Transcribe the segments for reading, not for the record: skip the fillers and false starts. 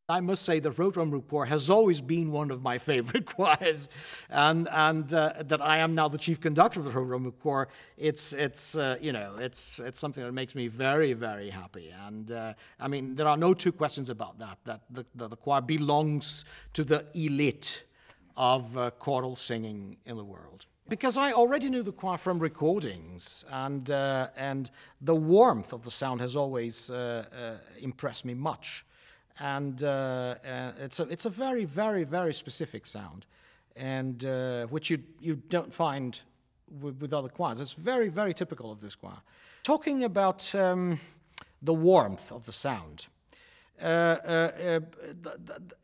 I must say the Groot Omroepkoor has always been one of my favorite choirs, and that I am now the chief conductor of the Groot Omroepkoor. It's something that makes me very, very happy. And I mean, there are no two questions about that. That the choir belongs to the elite of choral singing in the world. Because I already knew the choir from recordings, and the warmth of the sound has always impressed me much. And it's a very, very, very specific sound, and which you don't find with other choirs. It's very, very typical of this choir. Talking about the warmth of the sound,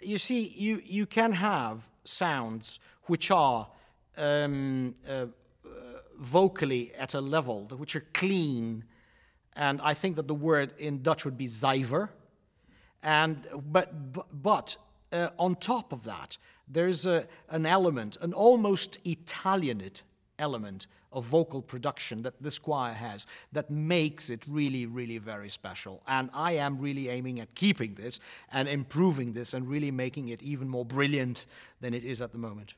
you see, you can have sounds which are vocally at a level which are clean, and I think that the word in Dutch would be zuiver. But on top of that, there's an element, an almost Italianate element of vocal production that this choir has that makes it really, really very special. And I am really aiming at keeping this and improving this and really making it even more brilliant than it is at the moment.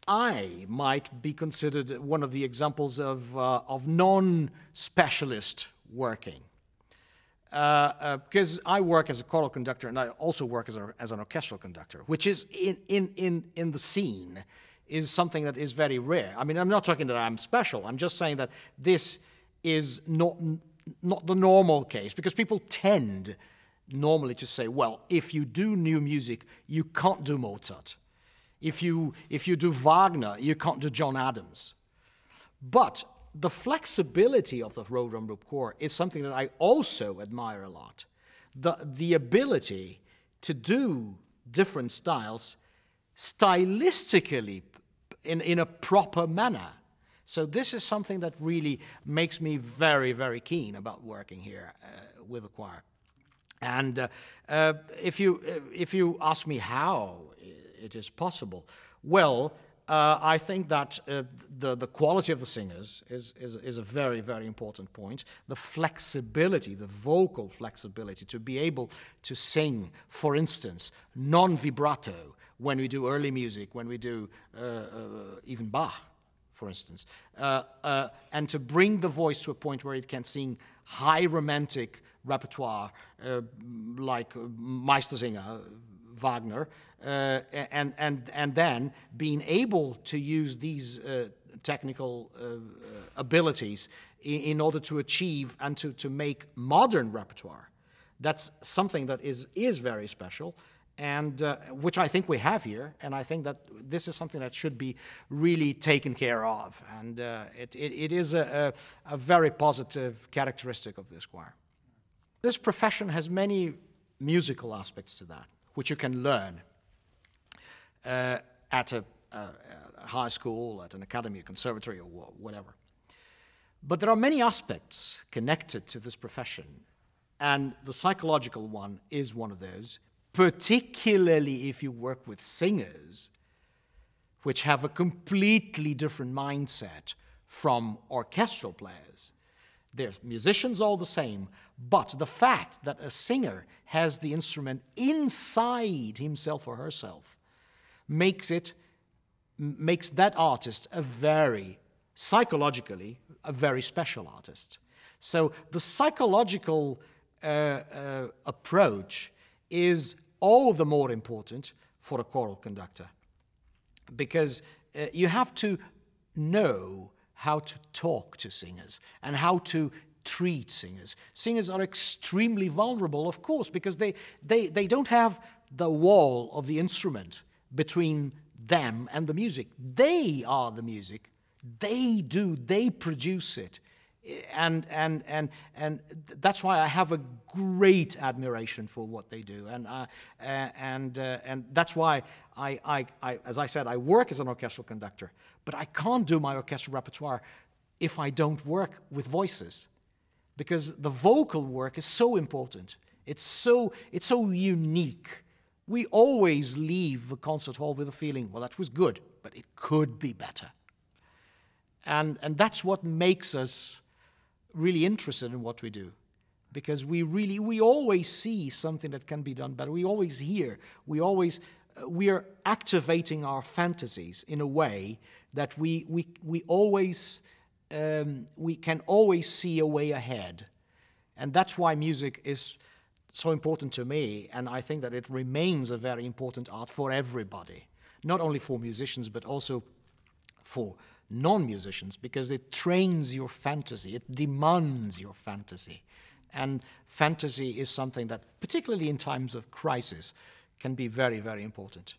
I might be considered one of the examples of non-specialist working. Because I work as a choral conductor and I also work as an orchestral conductor, which is in the scene is something that is very rare. I mean, I'm not talking that I'm special. I'm just saying that this is not the normal case, because people tend normally to say, well, if you do new music, you can't do Mozart. If you do Wagner, you can't do John Adams. But the flexibility of the Groot Omroepkoor is something that I also admire a lot. The ability to do different styles stylistically in a proper manner. So this is something that really makes me very, very keen about working here with the choir. And if you ask me how it is possible, well, I think that the quality of the singers is a very, very important point. The flexibility, the vocal flexibility, to be able to sing, for instance, non-vibrato when we do early music, when we do even Bach, for instance, and to bring the voice to a point where it can sing high romantic repertoire like Meistersinger, Wagner, and then being able to use these technical abilities in order to achieve and to make modern repertoire. That's something that is very special, and which I think we have here, and I think that this is something that should be really taken care of, and it is a very positive characteristic of this choir. This profession has many musical aspects to that, which you can learn at a high school, at an academy, a conservatory, or whatever. But there are many aspects connected to this profession, and the psychological one is one of those, particularly if you work with singers, which have a completely different mindset from orchestral players. They're musicians all the same, but the fact that a singer has the instrument inside himself or herself makes that artist psychologically, a very special artist. So the psychological approach is all the more important for a choral conductor, because you have to know how to talk to singers and how to treat singers. Singers are extremely vulnerable, of course, because they don't have the wall of the instrument between them and the music. They are the music. They produce it. And that's why I have a great admiration for what they do, and that's why as I said, I work as an orchestral conductor, but I can't do my orchestral repertoire if I don't work with voices, because the vocal work is so important. It's so unique. We always leave the concert hall with a feeling, well, that was good, but it could be better, and that's what makes us really interested in what we do. because we always see something that can be done better. We always hear, we are activating our fantasies in a way that we can always see a way ahead. And that's why music is so important to me, and I think that it remains a very important art for everybody, not only for musicians but also for non-musicians, because it trains your fantasy, it demands your fantasy. And fantasy is something that, particularly in times of crisis, can be very, very important.